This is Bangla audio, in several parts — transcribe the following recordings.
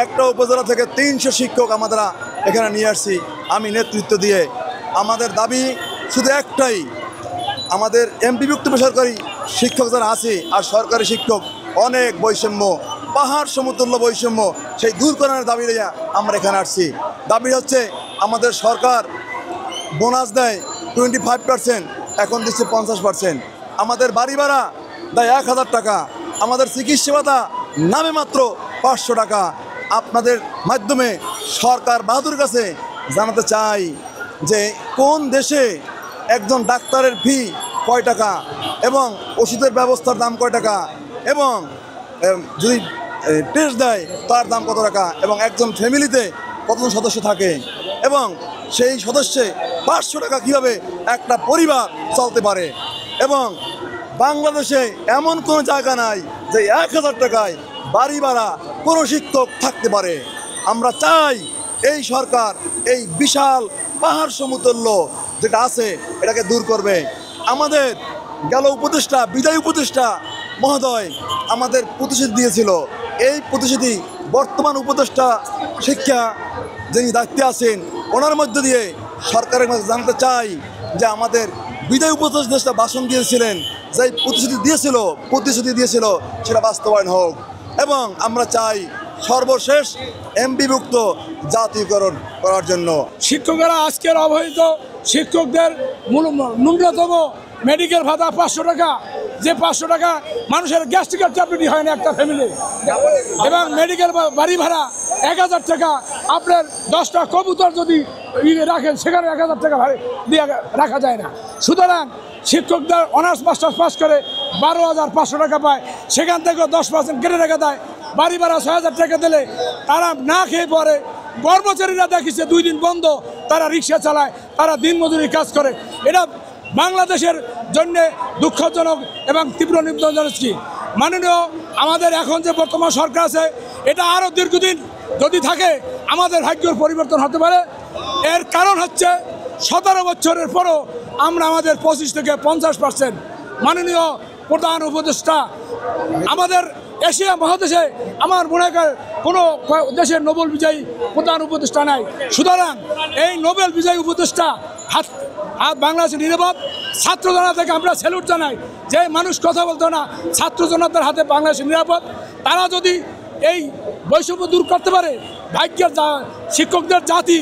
একটা উপজেলা থেকে 300 শিক্ষক আমরা এখানে নিয়ে আসছি আমি নেতৃত্ব দিয়ে। আমাদের দাবি শুধু একটাই, আমাদের এমপিভুক্ত বেসরকারি শিক্ষক যারা আছে আর সরকারি শিক্ষক অনেক বৈষম্য, পাহাড় সমতুল্য বৈষম্য, সেই দূর করার দাবি নিয়ে আমরা এখানে আসছি। দাবি হচ্ছে আমাদের সরকার বোনাস দেয় 25%, এখন দিচ্ছে 50%। আমাদের বাড়ি ভাড়া দেয় 1000 টাকা, আমাদের চিকিৎসা ভাতা নামে মাত্র 500 টাকা। আপনাদের মাধ্যমে সরকার বাহাদুর কাছে জানাতে চাই যে কোন দেশে একজন ডাক্তারের ফি কয় টাকা এবং ওষুধের ব্যবস্থার দাম কয় টাকা এবং যদি টেস্ট দেয় তার দাম কত টাকা এবং একজন ফ্যামিলিতে কতজন সদস্য থাকে এবং সেই সদস্যে 500 টাকা কীভাবে একটা পরিবার চলতে পারে। এবং বাংলাদেশে এমন কোনো জায়গা নাই যে 1000 টাকায় বাড়ি ভাড়া কোনো শিক্ষক থাকতে পারে। আমরা চাই এই সরকার এই বিশাল পাহাড় সমতুল্য যেটা আছে এটাকে দূর করবে। আমাদের গেল উপদেষ্টা, বিদায়ী উপদেষ্টা মহোদয় আমাদের প্রতিশ্রুতি দিয়েছিল, এই প্রতিশ্রুতি বর্তমান উপদেষ্টা শিক্ষা যিনি দায়িত্বে আছেন ওনার মধ্য দিয়ে সরকারের কাছে জানতে চাই যে আমাদের বিদায়ী উপদেষ্টা ভাষণ দিয়েছিলেন, যে প্রতিশ্রুতি দিয়েছিল সেটা বাস্তবায়ন হোক। এবং আমরা চাই সর্বশেষ এমপিভুক্ত জাতীয়করণ করার জন্য। শিক্ষকেরা আজকের অবহেলিত শিক্ষকদের ন্যূনতম মেডিকেল ভাতা 500 টাকা, যে 500 টাকা মানুষের গ্যাস্ট্রিকের ট্যাবলেটই হয় না একটা ফ্যামিলি, এবং মেডিকেল বাড়ি ভাড়া 1000 টাকা। আপনার 10টা কবুতর যদি রাখেন সেখানে 1000 টাকা দিয়ে রাখা যায় না। সুতরাং শিক্ষকদের অনার্স মাস্টার্স পাস করে 12,500 টাকা পায়, সেখান থেকে 10% কেটে রেখে দেয়। বাড়ি ভাড়া 6,000 টাকা দিলে তারা না খেয়ে পড়ে। কর্মচারীরা দেখিছে 2 দিন বন্ধ, তারা রিক্সা চালায়, তারা দিনমজুরি কাজ করে। এটা বাংলাদেশের জন্য দুঃখজনক এবং তীব্র নিবেদন জানাচ্ছি। মাননীয় আমাদের এখন যে বর্তমান সরকার আছে এটা আরও দীর্ঘদিন যদি থাকে আমাদের ভাগ্যের পরিবর্তন হতে পারে। এর কারণ হচ্ছে 17 বছরের পরও আমরা আমাদের 25 থেকে 50%। মাননীয় প্রধান উপদেষ্টা আমাদের এশিয়া মহাদেশে আমার মনে হয় কোনো দেশের নোবেল বিজয়ী প্রধান উপদেষ্টা নাই। সুতরাং এই নোবেল বিজয়ী উপদেষ্টা হাত বাংলাদেশের নিরাপদ ছাত্র জনতাকে আমরা স্যালুট জানাই। যে মানুষ কথা বলতো না, ছাত্র জনতার হাতে বাংলাদেশের নিরাপদ। তারা যদি এই বৈষম্য দূর করতে পারে, ভাগ্যের শিক্ষকদের জাতি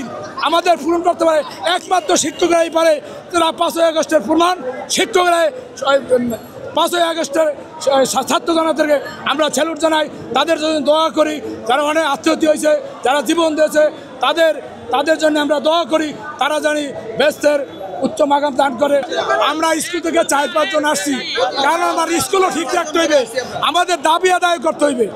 আমাদের পূরণ করতে পারে, একমাত্র শিক্ষকরাই পারে। তারা 5ই আগস্টের প্রমাণ, শিক্ষকরাই 5ই আগস্টের ছাত্র জনতাকে আমরা স্যালুট জানাই, তাদের জন্য দোয়া করি। যারা অনেক আত্মহত্যা হয়েছে, যারা জীবন দিয়েছে, তাদের জন্য আমরা দোয়া করি, তারা জানি বেস্তের উচ্চ মাকাম দান করে। আমরা স্কুল থেকে 4-5 জন আসছি, কারণ আমার স্কুলও ঠিক রাখতে হইবে, আমাদের দাবি আদায় করতে হইবে,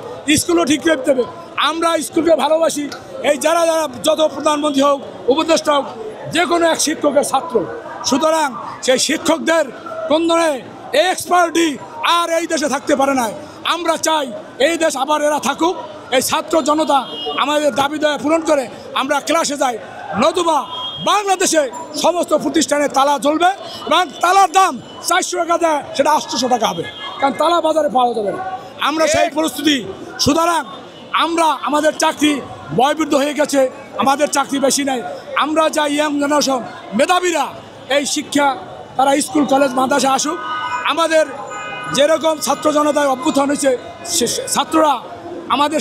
স্কুলও ঠিক রাখতে হবে। আমরা স্কুলকে ভালোবাসি। এই যারা যত প্রধানমন্ত্রী হোক, উপদেষ্টা হোক, যে কোনো এক শিক্ষকের ছাত্র। সুতরাং সেই শিক্ষকদের কোন ধরনের এক্সপার্টি আর এই দেশে থাকতে পারে না। আমরা চাই এই দেশ আবার এরা থাকুক, এই ছাত্র জনতা আমাদের দাবি দাওয়া পূরণ করে আমরা ক্লাসে যাই। নতুবা বাংলাদেশে সমস্ত প্রতিষ্ঠানে তালা জ্বলবে এবং তালার দাম 400 টাকা দেয়, সেটা 800 টাকা হবে, কারণ তালা বাজারে পাওয়া যাবে না। আমরা সেই পরিস্থিতি। সুতরাং আমাদের চাকরি বয়বৃদ্ধ হয়ে গেছে, আমাদের চাকরি বেশি নাই। আমরা যাই ইয়াং জেনারেশন মেধাবীরা এই শিক্ষা তারা স্কুল কলেজ মাদ্রাসা আসুক। আমাদের যেরকম ছাত্র জনতায় অভ্যুত্থান হয়েছে, ছাত্ররা আমাদের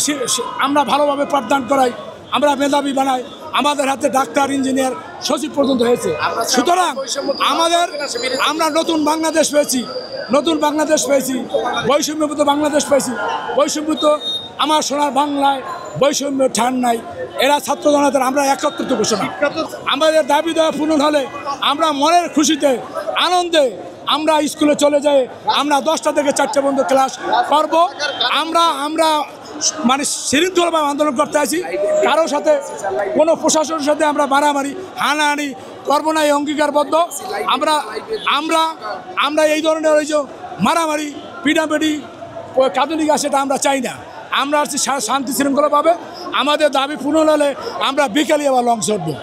আমরা ভালোভাবে পাঠদান করাই, আমরা মেধাবী বানাই, আমাদের হাতে ডাক্তার, ইঞ্জিনিয়ার, সচিব পর্যন্ত হয়েছে। সুতরাং আমরা নতুন বাংলাদেশ পেয়েছি, বৈষম্যমুক্ত বাংলাদেশ পেয়েছি। বৈষম্যমুক্ত আমার সোনার বাংলায় বৈষম্য ঠান নাই। এরা ছাত্র জনতার আমরা একত্রিত ঘোষণা। আমাদের দাবি দেওয়া পূরণ হলে আমরা মনের খুশিতে আনন্দে আমরা স্কুলে চলে যাই। আমরা 10টা থেকে 4টে পর্যন্ত ক্লাস করব। আমরা মানে শৃঙ্খলভাবে আন্দোলন করতে আছি। কারোর সাথে কোনো প্রশাসনের সাথে আমরা মারামারি হানাহানি করবো না, এই অঙ্গীকারবদ্ধ। আমরা এই ধরনের ওই যে মারামারি পিটাপিটি কাঁদুনি সেটা আমরা চাই না। আমরা শান্তি শৃঙ্খলাভাবে আমাদের দাবি পূরণ হলে আমরা বিকালে আবার লঞ্চ উঠবো।